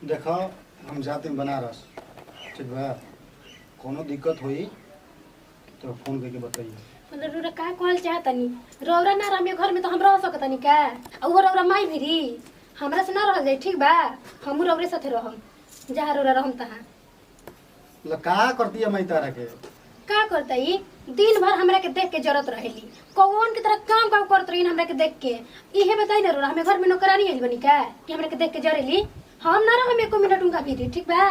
देखो हम जाते हैं बनारस, ठीक बा? कोनो दिक्कत हुई तो फोन करके बताइए। मतलब रौरा का कहल चाहतनी? रौरा ना रहे घर में तो हम रह सकतनी का? और रौरा माई भिरी हमरा से ना रह जाई, ठीक बा? हमू रौरे साथे रहम, जहाँ रौरा रहम तहाँ। मतलब का करती है मैं तारा के? का करतई? दिन भर हमरा के देख के जरूरत रहेली, कौन की तरह काम काम करत रही हमरा के देख के। इहे बताई ना रौरा, हमें घर में नौकरानी आइल बनी का कि हमरा के देख के जरेली? हम ना रहम एको मिनट उनका भिरी, ठीक बा?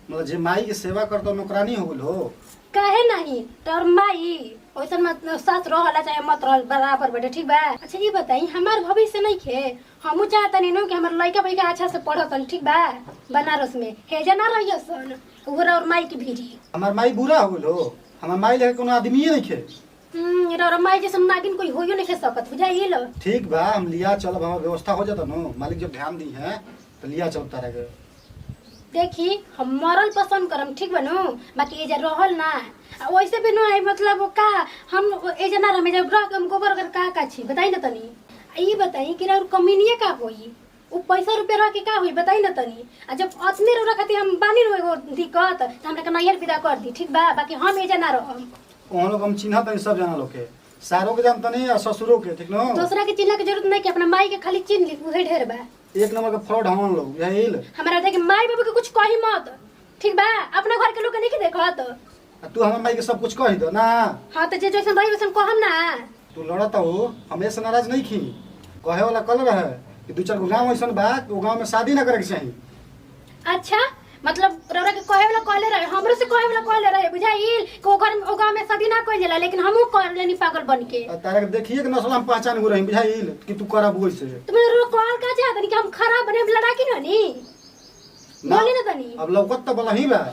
मतलब जे माई की सेवा करता नौकरानी हो गल हो? काहे नहीं तोर माई ओइसन मत सास रहला चाहे मत रहल बराबर बेटे, ठीक बा? अच्छा ये बताई हमार भविष्य नहीं खे, हमू चाहतनी नु कि हमार लइका भइका अच्छा से पढ़तन, ठीक बा? बनारस में हेजा ना रहियसन उहर और माई की भीरी। हमार माई बुरा हो गल हो? हमार माई लेके कोनो आदमी नहीं खे। और माई जैसे नागिन कोई होइयो नहीं खे सकत, बुझाइल? ठीक बा, हम लिया चलब, हमार व्यवस्था हो जाता नो, मालिक जब ध्यान दी है तो लिया चलब तारा के। देखी हम मरल पसंद करम, ठीक बनू? बाकी एजा रहल ना वैसे भी ना है, मतलब का हम एजा ना रह जब रह हम गोबर कर का छी बताई ना तनी। ये बताई कि और कमीनिए का होई, उ पैसा रुपया रह के का होई बताई ना तनी। आ जब अतने रो रखती हम बानी रो एगो दिक्कत त हमरा के नैयर विदा कर दी, ठीक बा? बाकी हम एजा ना रहम। वहाँ लोग हम चिन्हत नहीं, सब जना लोग के, सारों के जानता नहीं और ससुरों के, ठीक न? दूसरा के चिन्ह के जरूरत नहीं कि अपना माई के खाली चिन्ह ली, उहे ढेर बा। एक नंबर का फ्रॉड हम लोग यही। हमारा देख माई बाबू के कुछ कही मत, ठीक बा? अपना घर के लोग के नहीं देखत। तू हमारे माई के सब कुछ कही दो ना। हाँ तो जे जैसन रही वैसन कहम ना। तू लड़ता हो, हमें से नाराज नहीं खी, कहे वाला कल रहे कि दू चार गो गाँव ऐसा बा कि वो गाँव में शादी ना करे के चाहिए। अच्छा मतलब रौरा के कहे वाला कहले रहे, हमरो से कहे वाला कहले रहे, बुझाइल? कि ओ घर ओ गांव में शादी ना कइल जाला, लेकिन हमहू कर लेनी पागल बन के। तारा के देखिए कि नस्ल हम पहचान हो रही, बुझाइल कि तू करब वैसे। तुम रौरा कहल का चाहत कि हम खराब बने लड़ाकी रहनी? बोली ना तनी। अब लौकत तो बलही बा।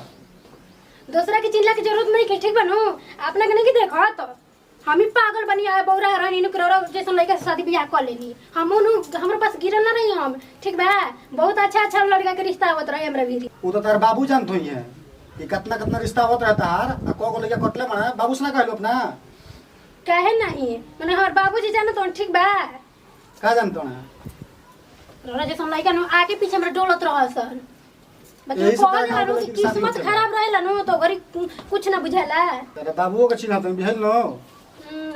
दूसरा के चिल्ला की जरूरत नहीं के, ठीक बनू? अपना के नहीं देखत हम ही पागल बनी आए बौरा रहनी नु रौरा जैसन लड़का से शादी बियाह कर लेनी। हमहू नु हमरे पास गिरल ना रही हम, ठीक बा? बहुत अच्छा अच्छा लड़का के रिश्ता आवत रहे हमरा भी। वो तो तार बाबू जानत होई है कि कितना कितना रिश्ता होत रहता हार, आ को लड़का कटले मना बाबू से ना कहलो अपना। काहे नहीं माने हमर बाबूजी जानत हन, ठीक बा? का जानतो ना रौरा जैसन लड़का नु आगे पीछे हमरा डोलत रहसन। यही से तारा मतलब घर के किस्मत शादी खराब रहेला नु तो गरी कुछ ना बुझाला। तेरा बाबूओ के चिन्हत है, बुझाइल नो?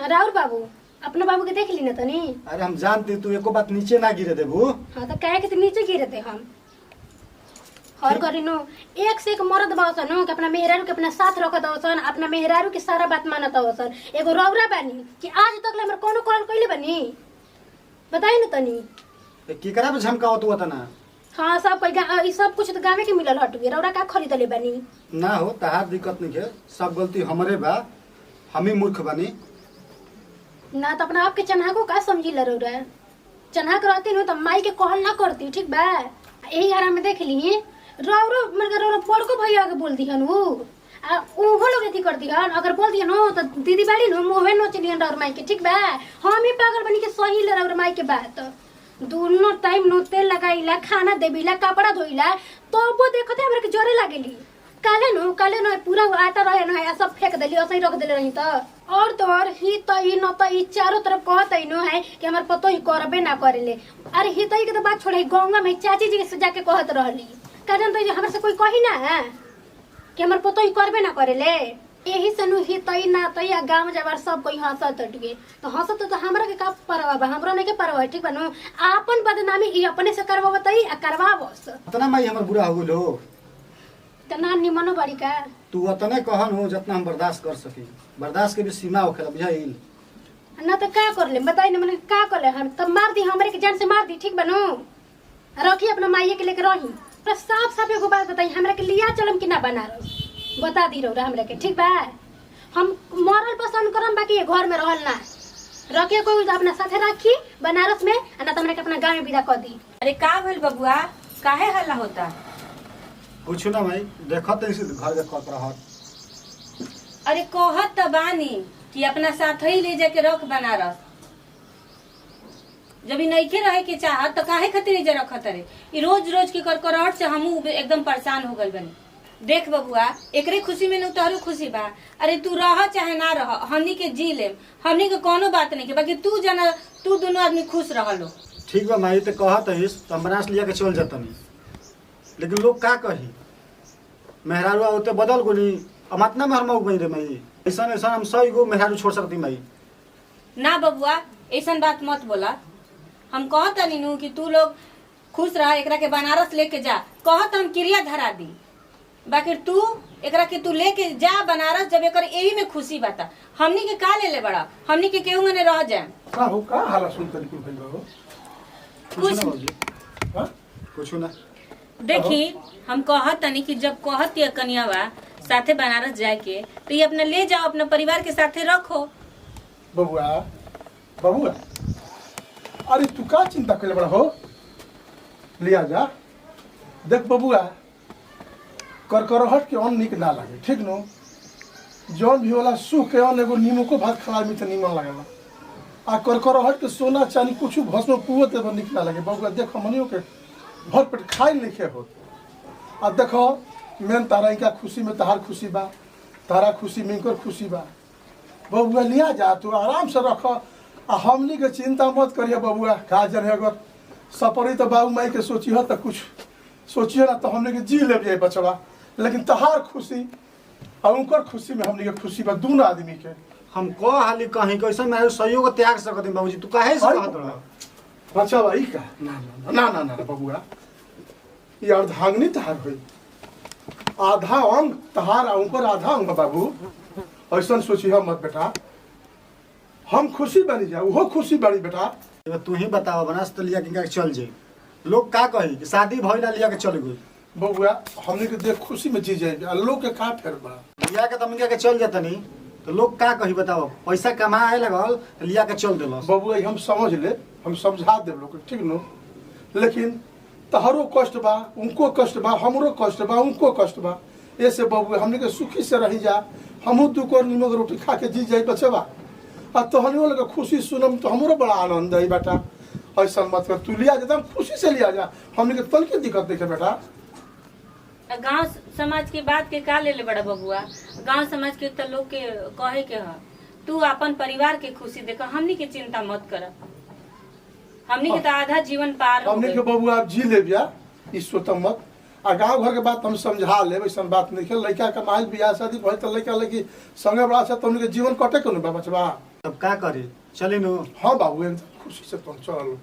राउर बाबू अपने बाबू के देख ली ना तनी। अरे हम जानते तू एको बात नीचे ना गिरे देबू। हाँ तो कहे के नीचे गिरे थे हम हर करी नो। एक से एक मर्द बासन कि अपना मेहरारू के अपना साथ रखत होसन, अपना मेहरारू के सारा बात मानत होसन। एगो रौरा बानी कि आज तक ले हमर कोनो कॉल कइले बानी? बताई ना तनी। की करा पे झमकावत हुआ तना? हाँ सब कोई सब कुछ तो गावे के मिलल हटुगे, रौरा का खरीदले बानी? ना हो तहार दिक्कत नहीं है, सब गलती हमरे बा, हम ही मूर्ख बनी। ना तो अपना आपके चन्हा को का समझी ल रौरा? चन्हा के रहती न तो माई के कहल ना करती, ठीक बा? यही हारा में देख ली रौरो मगर रौरो बड़को भैया के बोल दिहन वो आ ओहो लोग एथी कर दिहन। अगर बोल दिहन हो तो दीदी बाड़ी न मोहे नोच लिहन रौर माई के, ठीक बा? हम ही पागल बनी के सही ले रौर माई के बात। दोनों टाइम नो तेल लगाइला, खाना देबिला, कपड़ा धोइला, तो वो देखते हमरा के जोरे लागेली। काले नो पूरा आटा रहे न है सब फेंक देली, ऐसे ही रख देले रही तो। और तो और ही तई न तई चारों तरफ कहतई नो है कि हमर पतो ही करबे ना करेले। अरे ही तई के तो बात छोड़े, गंगा में चाची जी से जाके कहत रहली कारण तो हमरा से कोई कही ना कि हमर पतो ही करबे ना करेले। यही से नु ही तई ना तई आ गांव जवार सब कोई हंसत टगे तो हंसत तो हमरा के का परवा बा? हमरा नहीं के परवा, ठीक बा नु? आपन बदनामी ई अपने से करवावतई आ करवावस। इतना माई हमर बुरा हो गेलो त ना निमनो बड़ी का? तू उतने कहन हो जितना हम बर्दाश्त कर सकी, बर्दाश्त के भी सीमा होखेला, बुझाइल? ना तो का कर ले बताई ना, मैंने का कर ले? हम तब मार दी, हमरे के जान से मार दी, ठीक बनू? रखी अपना माइये के लेके रही। पर साफ साफ एगो बात बताई, हमरा के लिया चलम कि ना बनारस? बता दी रौरा हमरा के, ठीक बा? हम मरल पसंद करम, बाकी ये घर में रहल ना। रखे कोई अपना साथे राखी बनारस में, ना तो हमरा के अपना गांव में विदा कर दी। अरे का भइल बबुआ, काहे हल्ला होता? कुछ ना भाई, देखत है इसी घर के कत रहत। अरे कहत तो बानी कि अपना साथ ही ले जाके रख बनारस। जब ई नइखे रहे के चाहत तो काहे खातिर जे रखत रे? ई रोज रोज के करकराहट से हमहू एकदम परेशान हो गइल बनी। देख बबुआ, एकरे खुशी में न तोहरो खुशी बा। अरे तू रह चाहे ना रह, हमनी के जी लेम, हमनी के कोनो बात नहीं के, बाकी तू जना तू दोनों आदमी खुश रह लो। ठीक बा माई, तो कहत है तो हम बनारस लिया के चल जातनी। लेकिन लोग का कही मेहरारू होते बदल गोली हम इतना मेहर मऊ गई रे मई ऐसा ऐसा हम 100 गो मेहरारू छोड़ सकती मई। ना बबुआ ऐसा बात मत बोला। हम कहता नीनू कि तू लोग खुश रह, एकरा के बनारस लेके जा। कहत हम क्रिया धरा दी, बाकी तू एकरा के तू लेके जा बनारस। जब एकर यही में खुशी बाता, हमनी के का ले ले बड़ा, हमनी के केहू ने रह जाए। का हो का हाला सुनतन की भइल हो? कुछ ना देखी हम कहत तनी कि जब कहत ये कनियावा साथे बनारस जाए के, तो ये अपना ले जाओ, अपना परिवार के साथे रखो। बबुआ बबुआ अरे तू का चिंता करे बड़ा हो? लिया जा। देख बबुआ करकरहट के अन्न निक ना लगे, ठीक नो? जौन भी होला सुख के अन्न एगो नीमो को भात खा में तो नीमन लगेला। आ करकरहट के सोना चांदी कुछ भस्म पुवत एगो निक ना लगे। बबुआ देख हमनियो के भर पेट खाई लिखे हो। आ देखो मेन तारा इनका खुशी में तहार खुशी बा, तारा खुशी में इनकर खुशी बा। बबुआ लिया जा, तू आराम से रख। आ हमनी के चिंता मत करिए बबुआ। का जन अगर सपरी तो बाबू माई के सोचिह तो कुछ सोचिए ना, तो हमने के जी ले जाए बचवा। लेकिन तहार खुशी और उनकर खुशी में हमने के खुशी बा दोनों आदमी के। हम को हाली कहीं कैसे मैं सहयोग त्याग सकते बाबूजी तू काहे से कहत रहा? अच्छा भाई का ना ना ना ना ना बबुआ, ये अर्धांगिनी तहार हुई, आधा अंग तहार उनकर आधा अंग बाबू। ऐसा सोचिह मत बेटा, हम खुशी बनी जा, वो खुशी बनी बेटा। तू ही बताओ बनास तो लिया के चल जाए, लोग का कही कि शादी भइला लिया के चल गई। बबुआ हमने के देख खुशी में जी जाए, लोग के का फेर बा लिया के तमन के चल जाता नहीं तो लोग का कही बताओ? पैसा कमाए लगल तो लिया के चल दिलस। बबुआ हम समझ ले, हम समझा दे लोग, ठीक नो? लेकिन तहरो कष्ट बा, उनको कष्ट बा, हमरो कष्ट बा, उनको कष्ट बा। ऐसे बबुआ हमने के सुखी से रही जा, हमहू दू को नीमक रोटी खा के जी जाए बचवा। आ तोहनियो लगे खुशी सुनम तो हमरो बड़ा आनंद है बेटा। ऐसा मत कर, तू लिया जा, खुशी से लिया जा, हमने के तल के दिक्कत देखे बेटा। गांव समाज के बात के का ले ले बड़ा बबुआ? गांव समाज के तो लोग के कहे के ह तू अपन परिवार के खुशी देखा, हमनी के चिंता मत कर। हमनी के तो आधा जीवन पार हो हमने के बबुआ आप जी ले बिया, ई सोतम मत। आ गाँव घर के बात हम समझा ले, वैसा बात नहीं है। लड़का के माइल बियाह शादी भई तो लड़का लड़की संगे बड़ा से तुमने के जीवन कटे के ना बचवा। तब का करे चले नो? हाँ बाबू एकदम खुशी से तुम चल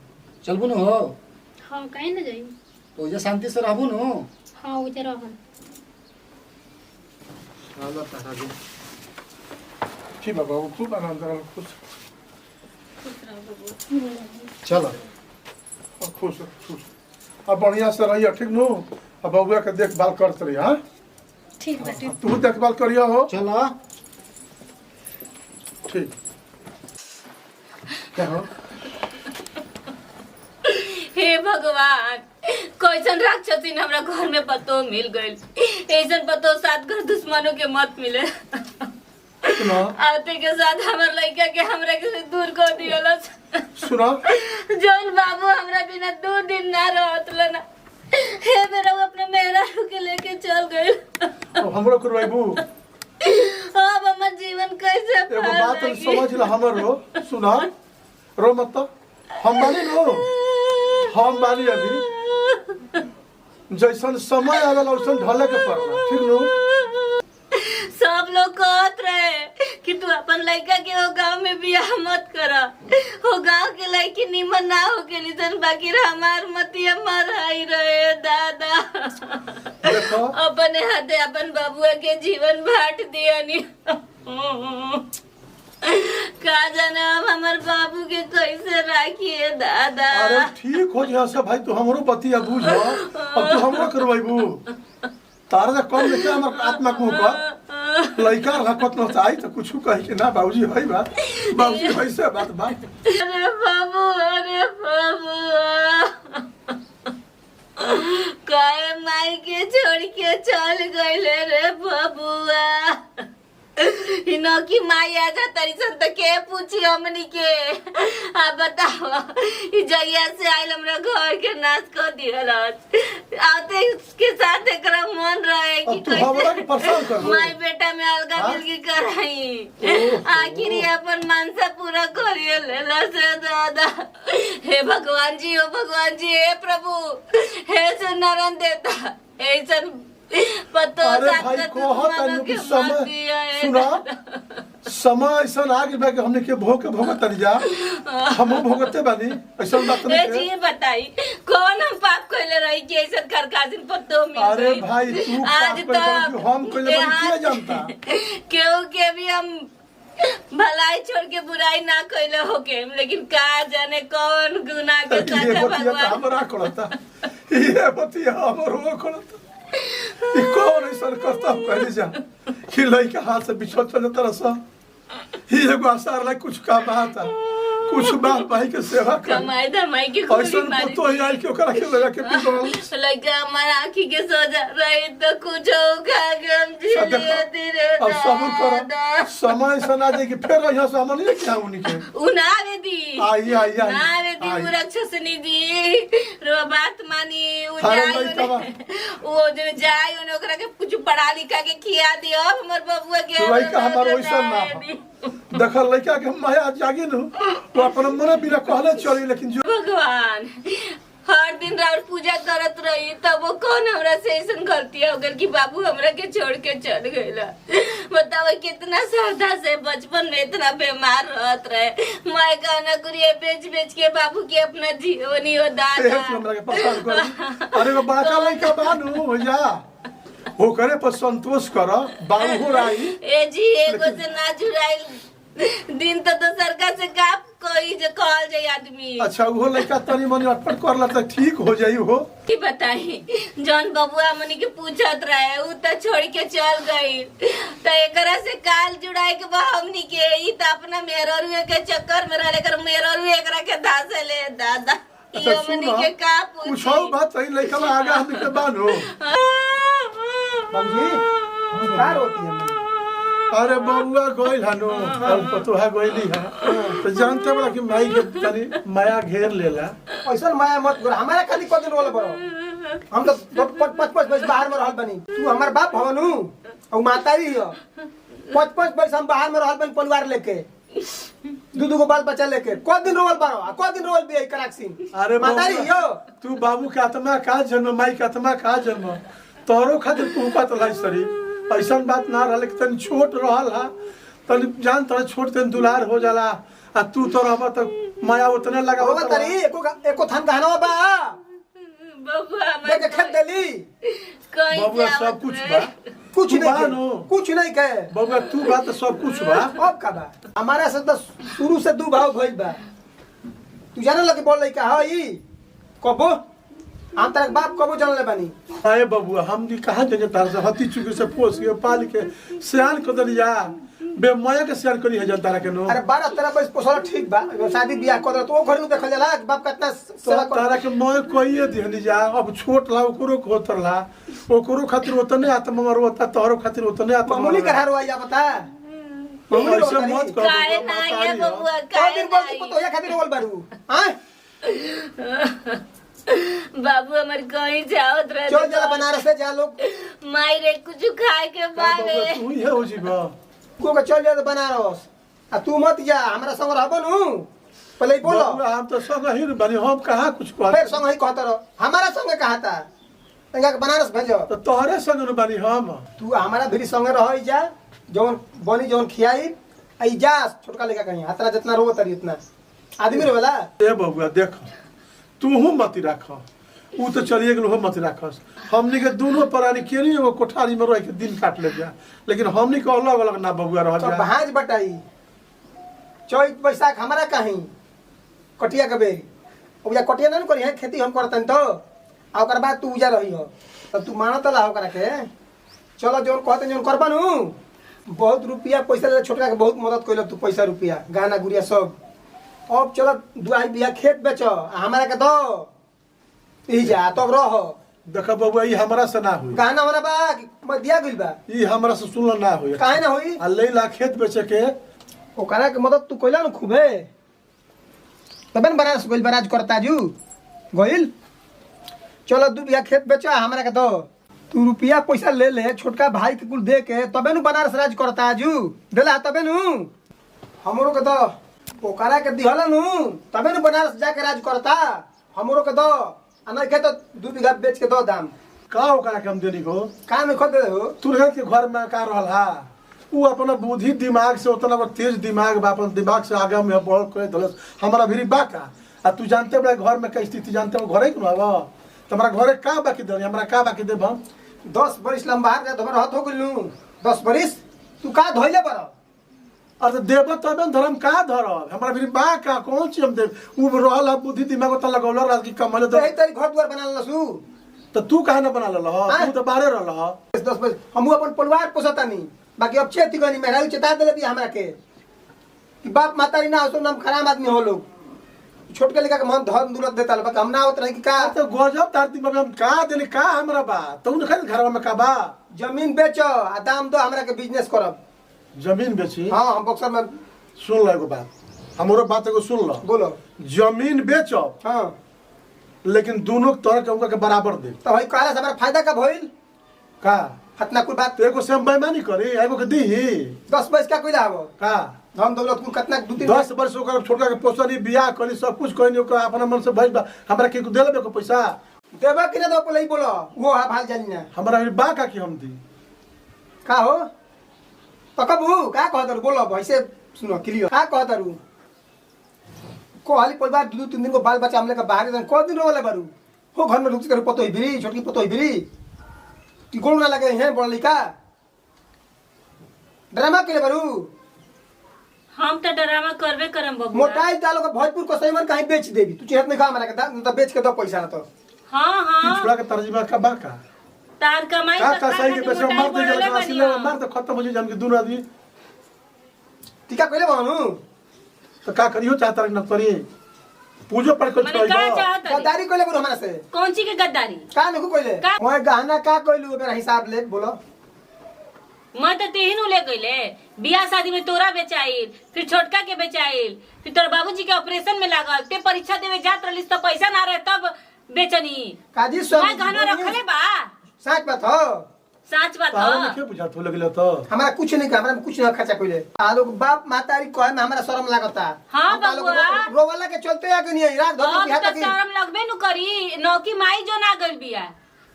चलबू न हो हाँ कहीं ना जाई। तो ये शांति से रहबू न। हाँ उधर रहन। चलो तारा जी ठीक है बाबू, खूब आनंद रहो, खुश चलो खुश खुश। अब बढ़िया से रहिए, ठीक नो? अब बबुआ के देखभाल करते रहिए। हाँ ठीक बाटे। तू देखभाल करिए हो। चलो ठीक क्या हो? हे भगवान, कैसन राक्षसी हमरा घर में पतो मिल गइल। ऐसन पतो साथ घर दुश्मनों के मत मिले। सुना आते के साथ हमर लड़का के हमरा के से दूर कर दियलस। सुना जौन बाबू हमरा बिना 2 दिन ना रहत ना, हे मेरा वो अपने मेहरारू के लेके चल गइल। अब हमरो करवाइबू। अब हमर जीवन कैसे एगो पार बात लगी? समझ ला हमरो। सुना रो मत, हम मानी नो, हम मानी अभी जैसन समय आवेला वैसन ढले के पड़ला, ठीक नो? सब लोग कहत रहे कि तू अपन लड़का के हो गांव में बियाह मत कर, हो गांव के लड़की निमन ना हो के निसन, बाकी हमार मतिया मराई रहे दादा। देखो अपने हाथे अपन बबुआ के जीवन बांट दिया नी। का जाने हम हमार बाबू के कैसे राखिए दादा। अरे ठीक हो जा सब भाई, तू हमरो बतिया बुझ। अब तू हमरो करवाइबू, तारा से कम लेके हमर आत्मा को ऊपर लइका रखत न चाही तो कुछ कहि के ना बाबूजी भाई बात, बाबूजी भाई से बात बात। अरे बाबू, अरे बाबू, काहे माई के छोड़ के चल गइले रे बबुआ। इनो की माई आ जा तरी सन तो के पूछी हमनी के आप बताओ ई जइया से आइल हमरा घर के नाश कर दिहलस आते के साथ एकरा मन रहे कि अब तू हमरा के परेशान कर दो। माई बेटा में अलगा मिलके कराई आखिर ये अपन मानसा पूरा करिए लेला से दादा हे भगवान जी हे प्रभु हे नारायण देवता ऐसन पतो अरे भाई कहत कि समय सुना समय ऐसा आ गइल बा कि हमने के भोग तरी जा हम भोगते बानी ऐसा बात नहीं ए जी बताई कौन हम पाप कइले रही कि ऐसा करकासिन पतो मिल अरे गई? भाई तू आज पाप कइले तक हम कइले बानी यहाँ क्या जानता केहू के भी हम भलाई छोड़ के बुराई ना कइले होके लेकिन का जाने कौन गुनाह के ये साथ बतिया भगवान हमरा करता ये बतिया हमरो करता ई कौन ऐसा करता कहले जा कि लइका हाथ से बिछड़ चले तरह सा ही एगो आसार ला कुछ का बात है कुछ बात भाई के सेवा कर कमाई धमाई के ऐसा खूनी मारी तो ही आई के ओकरा के लगा के बिगड़ल लगा हमारा आँखी के सोजा रही तो कुछ खा के हम जी लेते रे अब सब्र करो समय से ना जाए कि फिर यहाँ से हम नहीं क्या उन्हीं के उनारे दी आई नारे दी आई। राक्षसनी दी रो बात मानी उ अरे जाई भाई तबा। वो जो जाई उन्हें ओकरा के कुछ पढ़ा लिखा के खिया दियो हमर बबुआ के तो लइका हमार वैसा ना देखल लइका के माया जागी न तो अपन मन बिना कहले चली लेकिन जो भगवान हर दिन राउर पूजा करत रही तब वो कौन हमरा से ऐसा गलती हो गई कि बाबू हमरा के छोड़ के चल गईला बताओ कितना श्रद्धा से बचपन में इतना बीमार रहत रहे मैं गाना गुड़िया बेच बेच के बाबू के अपना जीवनी हो दादा हमरा के परेशान कर अरे वो बाका लइका बानू हो जा वो करे पर संतोष कर बाबू हो राई ए जी एगो से ना जुड़ाइल दिन तो सरकार से का कोई जो कहल जाए आदमी अच्छा वो लइका तनी मनी अटपट करला त ठीक हो जाई हो की बताई जौन बबुआ मनी के पूछत रहे उ त छोड़ के चल गई त एकरा से काल जुड़ाई के बा हमनी के ई त अपना मेहररुए के चक्कर में रहले कर मेहररुए एकरा के धासे ले दादा ई अच्छा हमनी सुनो के का कुछ पूछी और बात सही लइका आगा हम के बानो बाबूजी नमस्कार होती है अरे बउआ गइल हनो और पतोहा गइली है तो जानते बड़ा कि माई के तनी माया घेर लेला ऐसा माया मत करो हमारा खाली को दिन रोल बरो हम तो 5-5 वर्ष बाहर में रहल बनी तू हमार बाप भवनु और माता ही हो 5-5 वर्ष हम बाहर में रहल बनी परिवार लेके दू को बाल बच्चा लेके को दिन रोल बरो को दिन रोल भी कराक सिंह अरे माता ही हो तू बाबू के आत्मा का जन्म माई के आत्मा का जन्म तोरो खातिर तू का तो लाई सरी ऐसा बात ना रहा लेकिन तनी छोट रहल हा तनी जान तोरा छोट तनी दुलार हो जाला आ तू तो रहबा तो माया उतने लगा होगा तरी एको थान गहना बा बबुआ देख खेत देली कोई बबुआ सब कुछ बा कुछ तू नहीं बानो। कुछ नहीं कहे बबुआ तू बात तो सब कुछ बा अब का बा हमारा से तो शुरू से दू भाव भइल बा तू जाने लगे बोल रही का ई कबो हम तरक बाप कबो जानले बानी अरे बबुआ हम दी कहां जने तार से हती चुके से पोस के पाल के सियान कर दिया बे माया के सियान करी है जनता के नो अरे 12-13 वर्ष पोसल ठीक बा शादी बियाह कर तो घर में देखल जाला बाप कितना सेवा कर तारा के मोय कोई दिहनी जा अब छोट ला ओकरो खोतर ला ओकरो खातिर उतने आत्मा मर होता तोरो खातिर उतने आत्मा मामूली कर हरवा या बता मामूली ऐसे रोल मत करी। कर काहे ना ये बबुआ कौ काहे दिन ना बोल को तो या खातिर रोल बारू हां बाबू हमारे कहीं जाओत रहे चल जरा बनारस से जा लोग माई रे कुछ खाए के बागे तू ही हो जीवा को के चल जा बनारस आ तू मत जा हमरा संग रहबो नु पहले ही बोलो हम तो संग ही बनी हम कहां कुछ कह फिर संग ही कहता रहो हमारा संग कहता तंगा के बनारस भेजो तो तोहरे संग न बनी हम तू हमारा भी संग रह जा जौन बनी जौन खियाई आई जा छोटका लेका कहीं हतरा जितना रोवो तरी उतना आदमी रोवेला ए बबुआ देख तूहू मत राख ऊ तो चलिए गेलो मत राखस हमनी के दोनों प्राणी केनी एगो कोठारी में रह के दिन काट ले जा लेकिन हमनी के अलग अलग ना बबुआ रह तो जा भांज बटाई चैत बैसाख हमारा कहीं कटिया के बेरी उजा कटिया ना करी है खेती हम करतन तो आ ओकर बाद तू उजा रही हो तो तू मानत ला ओकरा के चलो जोन कहते जोन करबा नु बहुत रुपया पैसा ले छोटका के बहुत मदद कइल तू पैसा रुपया गाना गुड़िया सब अब चलो दुआई बिया खेत बेचो हमारा के दो ई जा तब रह देखा बबुआ ई हमरा से ना हुई कहना होना बा कि दिया गइल बा ई हमरा से सुनल ना हुई काहे ना होई आ लेला खेत बेचे के ओकरा के मदद तू कइला न खूबे तबे न बनारस गइल बराज करता जू गइल चलो 2 बीघा खेत बेचा हमरा के दो तू रुपया पैसा ले ले छोटका भाई के कुल दे के तबे नु बनारस राज करता जू देला तबे नु हमरो के दो ओकरा के दिहला नु तबे नु बनारस जाके राज करता हमरो के दो आ नहीं के तो 2 बीघा बेच के दो दाम का ओकरा के हम देनी को का में खोद दे हो तू रह के घर में का रहल हा उ अपना बुद्धि दिमाग से उतना तेज दिमाग बा अपन दिमाग से आगे में बढ़ के धलस हमरा भी बा का आ तू जानते बड़ा घर में का स्थिति जानते हो घरे के हवा तुम्हारा घरे का बाकी दे हमरा का बाकी दे हम 10 बरिस लंबा जा तोहर हाथ हो गइलू 10 बरिस तू का धोइले पर अरे देव तबे न धरम का धरब हमरा भी बा का कौन चीज हम दे उ रहल हा बुद्धि दिमाग उतना लगौल रात की कमल दे यही तरी घर द्वार बना लसू तो तू काहे ना बना लेला तू तो बाहरे रहल हा 10 बरिस हमहू अपन परिवार पोसतानी बाकी अब चेती गनी मेहरारू चेता देले भी हमरा के कि बाप मातारी ना हो नाम खराब आदमी हो लोग छोट के लेका के मन धन दौलत देता बाकी हम ना होत नहीं कि का तो गजब तारती में हम का देली का हमरा बा तू न खाली घर में का बा जमीन बेचो आ दाम दो हमरा के बिजनेस करब जमीन बेची हां हम बक्सर में सुन ल एगो बात हमरो बात एगो सुन ल बोलो जमीन बेचो हां लेकिन दोनों तरह के उनका के बराबर दे तो भाई कहला से हमरा फायदा का भइल का हतना कुल बात तो एगो से हम बेईमानी करी एगो के दी 10 बरिस का कोइला हो का धन दौलत कुल कितना 2-3 10 वर्ष ओकर छोटका के पोसनी बियाह करी सब कुछ करी ओकर अपना मन से भइल बा हमरा के देले को पैसा देबा कि ना दो पहिले बोलो वो हा भाल जानी ना हमरा बा का की हम दी का हो पकबू का कहत बोलो भैसे सुनो क्लियर का कहत रू को हाली परिवार 2-3 दिन को बाल बच्चा हमले का बाहर दिन को दिन रोले बारू हो घर में रुक कर पतो ही बिरी छोटकी पतो ही बिरी कि गोल ना लगे हैं बोल लिका ड्रामा के ले बारू हम तो ड्रामा करबे करम बबुआ मोटाई डालो का भोजपुर को सही मन कहीं बेच देबी तू चेहत नहीं खा हमरा के तो बेच के दो पैसा ना तो हाँ हाँ छोड़ा के तर्जुमा का बा का तार कमाई का तो का सही के पैसा मार दे बढ़ले जला बनी असली हम। मार तो खत्म हो जाए जान के दोनों आदमी टीका कहले बानू तो का करियो चाहता न करी पूजो पर कुछ मने का कहियो चाहत है? गद्दारी कहले बारू हमरा से कौन सी के गद्दारी का नहीं कहले का? ओए गहना का कहलू मेरा हिसाब ले बोलो मैं तो तेहिनु ले गईले बियाह शादी में तोरा बेचाइल फिर छोटका के बेचाइल फिर तोर बाबूजी के ऑपरेशन में लागल ते परीक्षा देवे जात रहिस तो पैसा ना रहे तब बेचनी काजी सब मैं गहना रखले बा सच बात हो सच बात तारो ह में के बुझात हो लगले तो हमारा कुछ नहीं हमरा में कुछ नहीं खर्चा कइले आ लोग बाप मातारी कहे में हमरा शर्म लागता हाँ, हम तालोग बबुआ। रोवाला के चलते आ के नहीं रात धर अब के हाथ तो की शर्म लगबे नु करी नौकी माई जो ना गइल बिया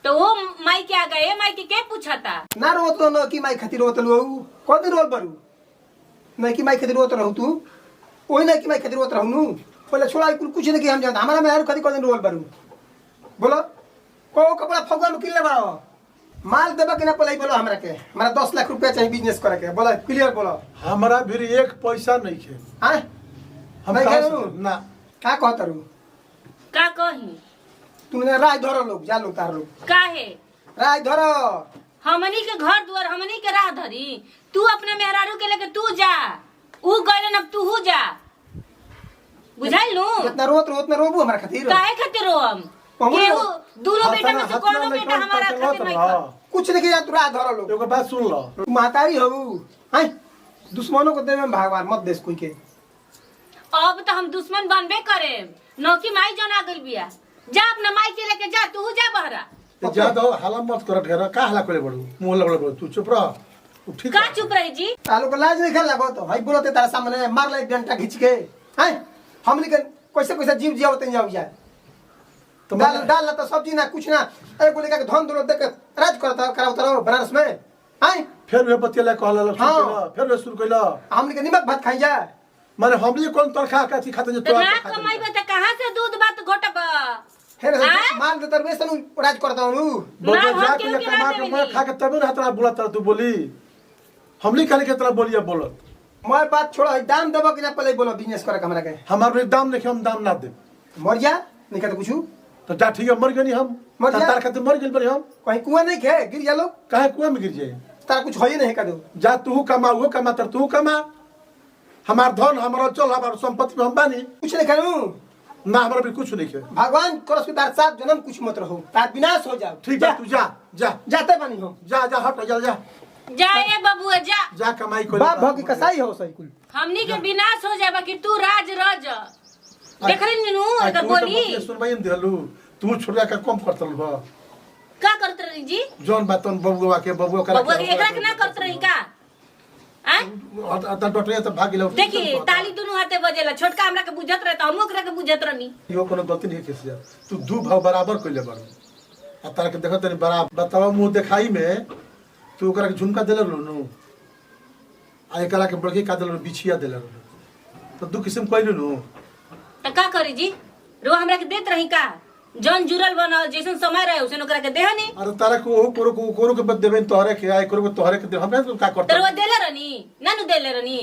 तो वो माई के आ गए माई के पूछता ना रोत लो न की माई खातिर रोत लो कोन दिन रोल बरू नहीं की माई खातिर रोत रहू तू ओही नहीं की माई खातिर रोत रहू नु पहले छोड़ा कुछ नहीं कि हम जानता हमारा में यार खातिर कोन दिन रोल बरू बोलो को कपड़ा फगवा में किले बाड़ो माल देबा कि ना पहले ही बोलो हमरा के हमरा 10 लाख रुपया चाहिए बिजनेस करे के बोलो क्लियर बोलो हमरा भी एक पैसा नहीं खे हां हम नहीं कहाँ करू से- ना का कहत रू का कही तूने राय धरो लोग जा लोग तार लोग काहे राय धरो हमनी के घर दुआर हमनी के राह धरी तू अपने मेहरारू के लेके तू जा ऊ गइले न तू जा बुझाइल नु जितना रोत रोत में रोबू हमरा खातिर काहे खातिर रोम हमरो- केहू दोनों बेटा में से हाथ कोनो में बेटा कौन हमारा पैसा खातिर लौट नहीं रहा? खा कुछ नहीं किया तू राय धरो लोग एगो बात सुन लो तू महतारी हो हैं दुश्मनों को देवे में भगवान मत देश कोई के अब तो हम दुश्मन बनबे करे नौकी माई जो ना गइल बिया जा अपना माई के लेके जा तू जा बहरा ये ज्यादा हाला मत कर ढेरा का हाला करे बड़ू मुंह लगले बड़ू तू चुप रह तू ठीक का है चुप रही जी तालो को लाज नहीं खेल लगो तो भाई बोलते तारा सामने मार ले डंडा खींच के हैं हमनी के कैसे कैसे जीव जिया होते जाओ जाए तो दाल दाल ना तो सब्जी ना कुछ ना अरे बोले का धन दौलत देके राज करता करावता रहो बनारस में हैं फिर वे बतिया कहला हाँ। फिर वे शुरू कइला हमनी के निमक भात खाई जाए माने हमली कौन तनखा का थी खाते जो तो ना कमाई बता कहां से दूध भात घोटब फिर हैं? मान दे तरवेसन राज करता हूं ना, हम जा केहू के के कमा ना के देबे मैं नी। खा के तबे ना हतरा बोला तू बोली हमली खाली के तरह बोलिया बोलत मोर बात छोड़ो दाम देबो कि ना पहले बोलो बिजनेस करे हमरा के हमारे दाम देखे हम दाम ना दे मर जा नहीं कहते कुछ तो जा ठीक है मर गनी हम मर जा। तार खाते मर गेल बड़ी हम कहीं कुआं नहीं खे गिर जा लोग काहे कुआं में गिर जाए तारा कुछ हो ही नहीं कर दो जा तू कमा वो कमा तू कमा हमार धन हमारा चल हमार संपत्ति में हम बानी कुछ नहीं करूं ना हमरा भी कुछ नहीं के भगवान करस के तार साथ जन्म कुछ मत रहो तार विनाश हो जाओ ठीक है तू जा जा जाते बनी हम जा जा हट जा जा जाए बबुआ जा जा कमाई कर बाप भग की कसाई हो सही कुल हमनी के विनाश हो जाए कि तू राज रज देख रही नु एकर बोली सुनबाई न देलू तू छोड़ा का कम करतल बा का करत रही जी जोन बातन बबुआ के बबुआ करा बबुआ के एकरा के ना करत रही का हैं आता डटरे त भाग गेलो देखी ताली दुनु हाथे बजेला छोटका हमरा के बुझत रहे त हम ओकरा के बुझत रहनी यो कोनो गलती नहीं केस जा तू दू भाव बराबर कइले बार आ तारा के देखत नहीं बराबर बताओ मुंह दिखाई में तू ओकरा के झुमका देले नु आ एकरा के बड़की का देले बिछिया देले तो दू किस्म कइले नु त का करी जी रो हमरा के देत रही का जन जुरल बना जैसन समय रहे उसन ओकरा के देहनी अरे तारा को कोरो के बद देबे तोहरे के आय कोरो तोहरे के हम का करत तरवा देले रहनी नानु देले रहनी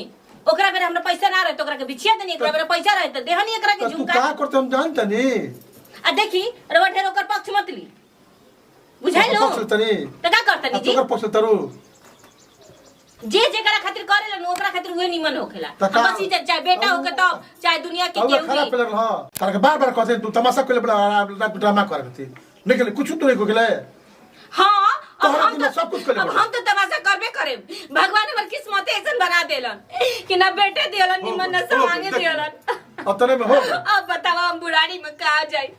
ओकरा बेर हमरा पैसा ना रहे तो ओकरा के बिछिया देनी एकरा बेर पैसा रहे त देहनी एकरा के तू झुमका का करत हम जानत नी आ देखी रवा ढेर ओकर पक्ष मत ली बुझाइलो पक्ष तनी त का करतनी जी ओकर पक्ष तरू जे जेकरा खातिर करेला न ओकरा खातिर उहे निमन होखेला त का- बस इज्जत चाहे बेटा होके तो चाहे दुनिया के और केहू खराब भी पेलर ह तारा के बार कहते तू तमाशा कइले बड़ा ड्रामा करती निकले कुछ तो नहीं को गेले हाँ अब तोहरा हम दिन में सब कुछ करे अब बड़ा। हम तो तमाशा करबे करे भगवान हमर किस्मत ऐसन बना देलन कि ना बेटे दियलन निमन न समांगे दियलन अतने में हो अब बताओ हम बुढ़ारी में कहा जाई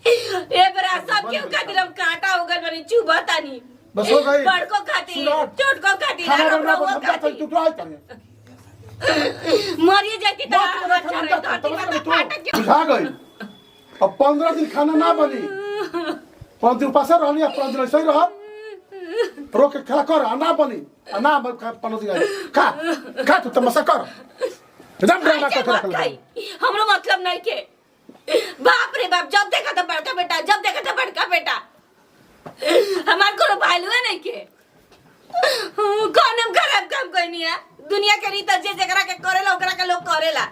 ए बरा सब केहू खातिर हम कांटा हो गल बनी चुभतानी बस हो गई बड़को खातिर सुनो। छोटको खातिर खाना और बना बउआ हम जाते खातिर तू तो आई तने मरिए जाती तो बहुत बड़ा अच्छा खाना रहे, जाता धरती का तो फाटक तू क्यों? बुझा गई अब 15 दिन खाना ना बनी 5 दिन पासा रहनी 5 दिन सही रह रोक के खा कर ना बनी ना 15 दिन खा तू तमाशा कर एकदम ड्रामा ऐसे कर मत खाई हमरो मतलब नहीं के बाप रे बाप जब देखा था बड़का बेटा जब देखा था बड़का बेटा हमार कोनो भालू है नहीं के कौन हम खराब काम कोई नहीं है दुनिया के रीत जे जकरा के करेला ओकरा के लोग करेला